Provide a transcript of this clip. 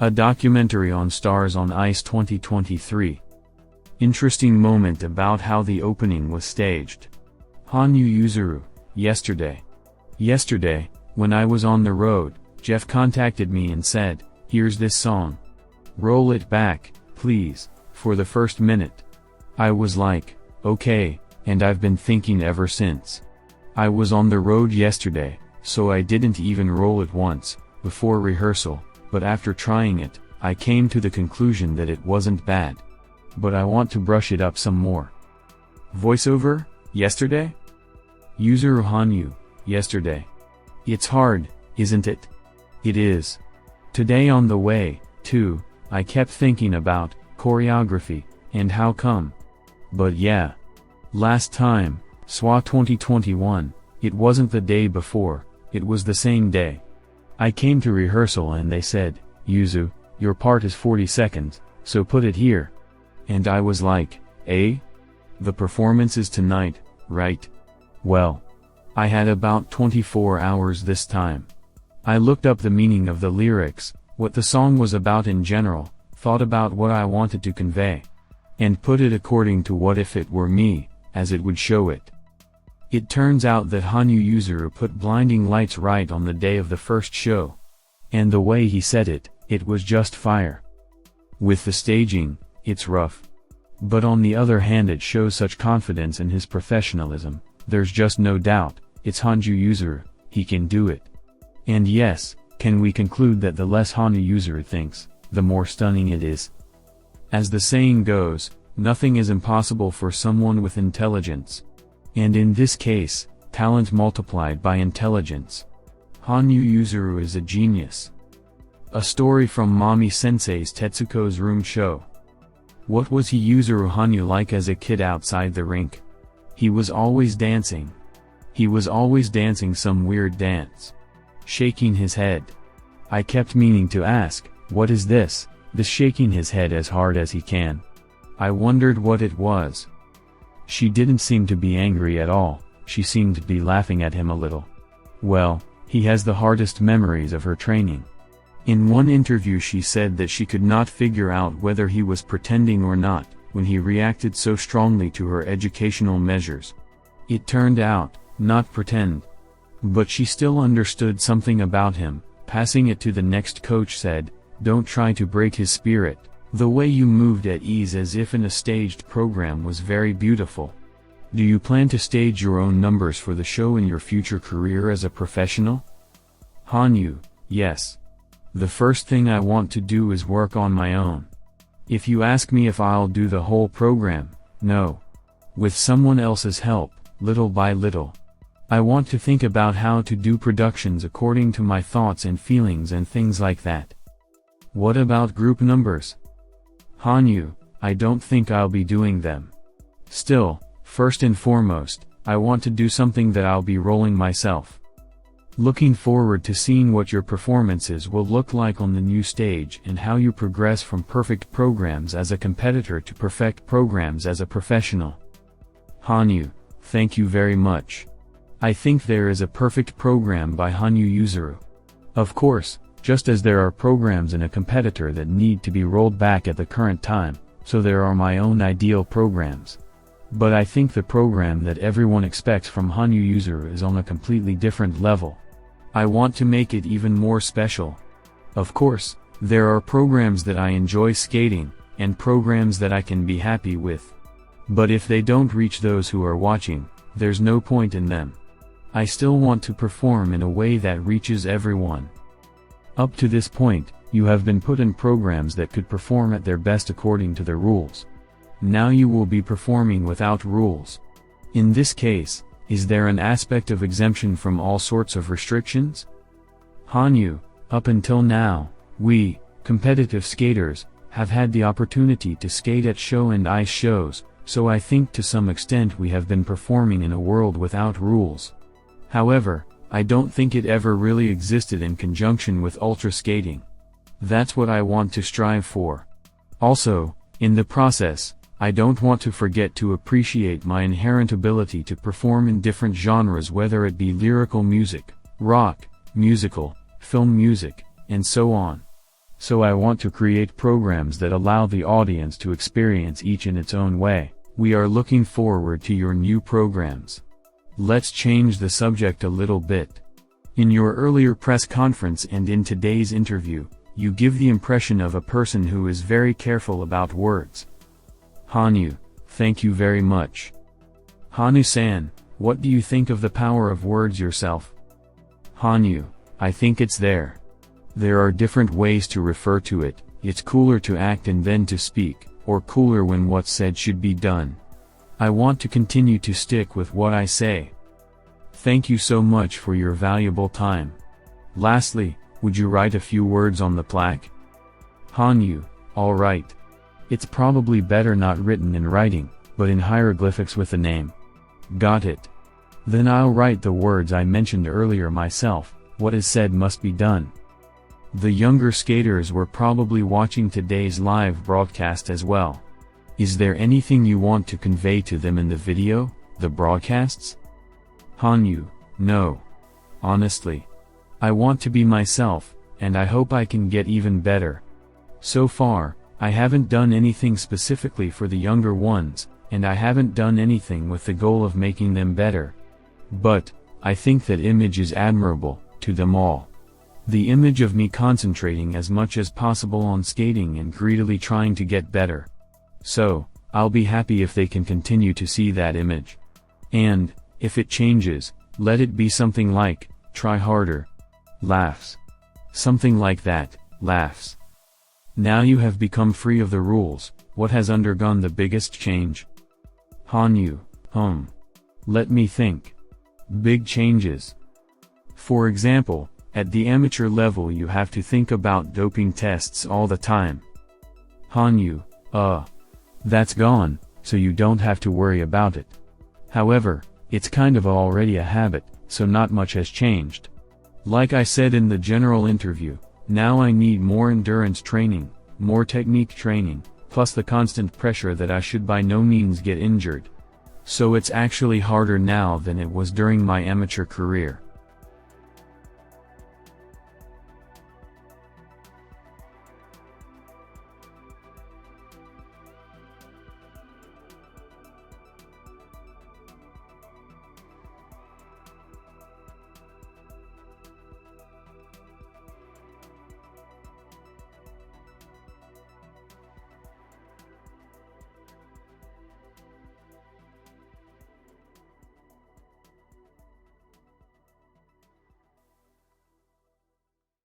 A documentary on Stars on Ice 2023. Interesting moment about how the opening was staged. Hanyu Yuzuru, yesterday. Yesterday, when I was on the road, Jeff contacted me and said, "Here's this song. Roll it back, please, for the first minute." I was like, okay, and I've been thinking ever since. I was on the road yesterday, so I didn't even roll it once, before rehearsal, but after trying it, I came to the conclusion that it wasn't bad. But I want to brush it up some more. Voiceover, yesterday? Yuzuru Hanyu, yesterday. It's hard, isn't it? It is. Today on the way, too, I kept thinking about choreography, and how come. But yeah. Last time, SWA 2021, it wasn't the day before, it was the same day. I came to rehearsal and they said, "Yuzu, your part is 40 seconds, so put it here." And I was like, eh? The performance is tonight, right? Well, I had about 24 hours this time. I looked up the meaning of the lyrics, what the song was about in general, thought about what I wanted to convey, and put it according to what if it were me, as it would show it. It turns out that Hanyu Yuzuru put blinding lights right on the day of the first show. And the way he said it, it was just fire. With the staging, it's rough. But on the other hand it shows such confidence in his professionalism, there's just no doubt, it's Hanyu Yuzuru, he can do it. And yes, can we conclude that the less Hanyu Yuzuru thinks, the more stunning it is? As the saying goes, nothing is impossible for someone with intelligence. And in this case, talent multiplied by intelligence. Hanyu Yuzuru is a genius. A story from Mommy Sensei's Tetsuko's Room show. What was Yuzuru Hanyu like as a kid outside the rink? He was always dancing. He was always dancing some weird dance. Shaking his head. I kept meaning to ask, what is this shaking his head as hard as he can? I wondered what it was. She didn't seem to be angry at all, she seemed to be laughing at him a little. Well, he has the hardest memories of her training. In one interview she said that she could not figure out whether he was pretending or not, when he reacted so strongly to her educational measures. It turned out, not pretend. But she still understood something about him. Passing it to the next coach said, "Don't try to break his spirit. The way you moved at ease as if in a staged program was very beautiful. Do you plan to stage your own numbers for the show in your future career as a professional?" Hanyu, yes. The first thing I want to do is work on my own. If you ask me if I'll do the whole program, no. With someone else's help, little by little. I want to think about how to do productions according to my thoughts and feelings and things like that. What about group numbers? Hanyu, I don't think I'll be doing them. Still, first and foremost, I want to do something that I'll be rolling myself. Looking forward to seeing what your performances will look like on the new stage and how you progress from perfect programs as a competitor to perfect programs as a professional. Hanyu, thank you very much. I think there is a perfect program by Hanyu Yuzuru. Of course, just as there are programs in a competitor that need to be rolled back at the current time, so there are my own ideal programs. But I think the program that everyone expects from Hanyu Yuzuru is on a completely different level. I want to make it even more special. Of course, there are programs that I enjoy skating, and programs that I can be happy with. But if they don't reach those who are watching, there's no point in them. I still want to perform in a way that reaches everyone. Up to this point, you have been put in programs that could perform at their best according to the rules. Now you will be performing without rules. In this case, is there an aspect of exemption from all sorts of restrictions? Hanyu, up until now, we, competitive skaters, have had the opportunity to skate at show and ice shows, so I think to some extent we have been performing in a world without rules. However, I don't think it ever really existed in conjunction with ultra skating. That's what I want to strive for. Also, in the process, I don't want to forget to appreciate my inherent ability to perform in different genres, whether it be lyrical music, rock, musical, film music, and so on. So I want to create programs that allow the audience to experience each in its own way. We are looking forward to your new programs. Let's change the subject a little bit. In your earlier press conference and in today's interview, you give the impression of a person who is very careful about words. Hanyu, thank you very much. Hanyu-san, what do you think of the power of words yourself? Hanyu, I think it's there. There are different ways to refer to it. It's cooler to act and then to speak, or cooler when what's said should be done. I want to continue to stick with what I say. Thank you so much for your valuable time. Lastly, would you write a few words on the plaque? Hanyu, alright. It's probably better not written in writing, but in hieroglyphics with the name. Got it. Then I'll write the words I mentioned earlier myself. What is said must be done. The younger skaters were probably watching today's live broadcast as well. Is there anything you want to convey to them in the video, the broadcasts? Hanyu, no. Honestly. I want to be myself, and I hope I can get even better. So far, I haven't done anything specifically for the younger ones, and I haven't done anything with the goal of making them better. But, I think that image is admirable, to them all. The image of me concentrating as much as possible on skating and greedily trying to get better. So, I'll be happy if they can continue to see that image. And, if it changes, let it be something like, try harder. Laughs. Something like that, laughs. Now you have become free of the rules. What has undergone the biggest change? Hanyu, let me think. Big changes. For example, at the amateur level you have to think about doping tests all the time. Hanyu, that's gone, so you don't have to worry about it. However, it's kind of already a habit, so not much has changed. Like I said in the general interview, now I need more endurance training, more technique training, plus the constant pressure that I should by no means get injured. So it's actually harder now than it was during my amateur career.